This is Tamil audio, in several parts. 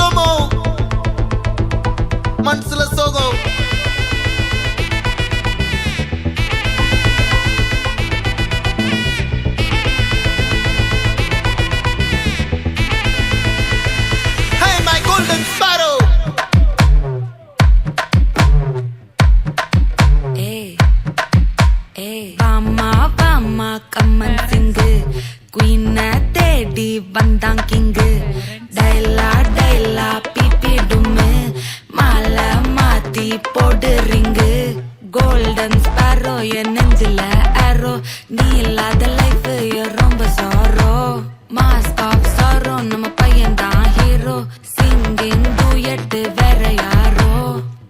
ஸ்லோமோ மனசுல சோகம் Hey my golden sparrow Vama kaman sing Queen தேடி வந்தான் கிங்கு டைலா பிபி டும்மு மாலை மாத்தி போடு ரிங்கு கோல்டன் ஸ்பாரோ என் நெஞ்சில ஆரோ நீ இல்லாத லைஃப் ரொம்ப சாரோ மாஸ்க் ஆஃப் சாரோ நம்ம பையன் தான் ஹீரோ சிங்கிங் டூயட் வேற யாரோ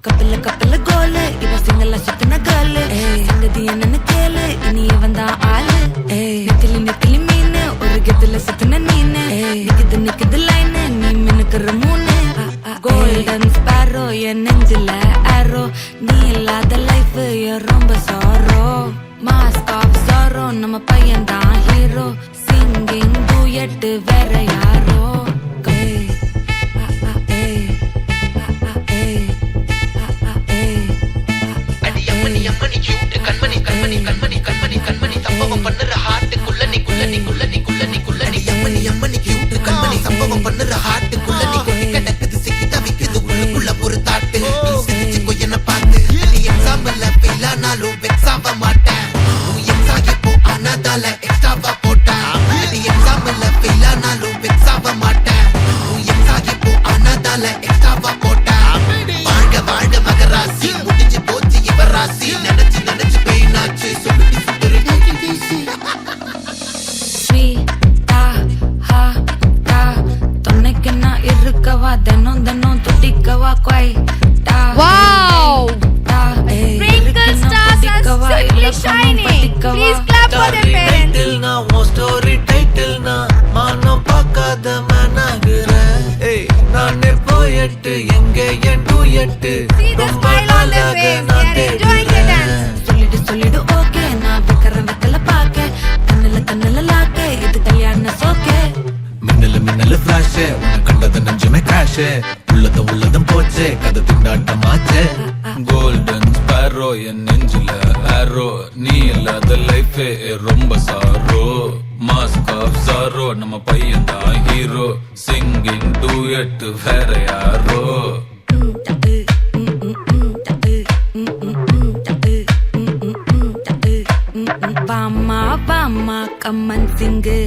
கப்பில கோலு இவ சிங்கல சுத்தின கேர்ளு சங்கதி என்னன்னு கேளு இனி இவன் தான் ஆளு நெத்திலி மீன் ஒரு கெத்துல சுத்தின நீனு நிக்குது லைன் நீ மினுக்குற மூணு கோல்டன் ஸ்பாரோ என் நெஞ்சில ஆரோ நீ இல்லாத லைஃப் ரொம்ப சாரோ மாஸ்க் ஆஃப் சாரோ நம்ம பையன் தான் ஹீரோ சிங்கிங் டூயட் வேற யாரோ சம்பவம் பண்ணுற ஹார்ட்டுக்குள்ள நீ கிடக்குது சிக்கி தவிக்குது உள்ளுக்குள்ள ஒரு தாட்டு சிரிச்சுக்கோ என்ன பார்த்து நீ எக்ஸாம்பிள் ஃபெயில் ஆனாலும் வெக்ஸ் ஆக மாட்டேன் எக்ஸாகிப்போ ஆனதால எக்ஸ்ட்ராவா போட்டேன் நீ எக்ஸாம்பிள் ஃபெயில் ஆனாலும் வெக்ஸ் ஆக மாட்டேன் எக்ஸாகிப்போ ஆனதால எக்ஸ்ட்ராவா போட்டேன் வாழ்க மகராசி முடிஞ்சு போச்சு இவ ராசி நினைச்சு பெயினாச்சு சொல்லுடி சுத்துரு தினம் துடிக்கவா குவைட்டா Wow! Sprinkle stars are simply shining. Please clap for their parents. Story title மானம் பார்க்காத மனாகுறேன் நானே போயட்டு எங்க என் Duet See the smile on their face. They are enjoying the dance. சொல்லிடு ஓகே நான் வெக்கல பாக்க கண்ணுல லாக்க இது கல்யாண சோக்கே மின்னல ஃபிளாஷ் உன்னை கண்டது நெஞ்சுமே கிராஷ் உள்ளதும் போச்சே கதை திண்டாட்டமாச்சே கோல்டன் ஸ்பாரோ என் நெஞ்சில ஆரோ நீ இல்லாத லைஃபே ரொம்ப சாரோ மாஸ்க் ஆஃப் சாரோ நம்ம பையன் தான் ஹீரோ சிங்கிங் டூயட் வேற யாரோ வாமா கம்மன் சிங்கு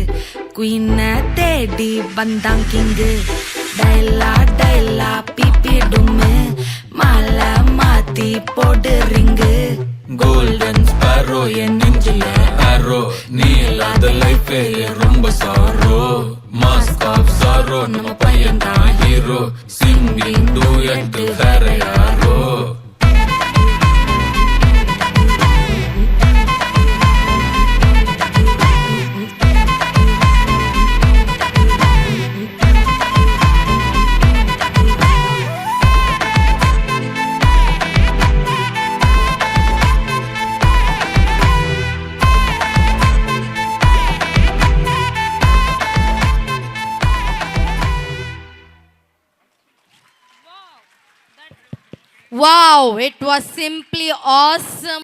குயின தேடி வந்தான் கிங்கு டைலா பிபி டும்மு மாலை மாத்தி போடு ரிங்கு கோல்டன் ஸ்பாரோ என் நெஞ்சில ஆரோ நீ இல்லாத லைஃபே ரொம்ப சாரோ மாஸ்க் ஆஃப் சாரோ நம்ம பையன் தான் ஹீரோ சிங்கிங் டூயட் வேற யாரோ Wow, it was simply awesome.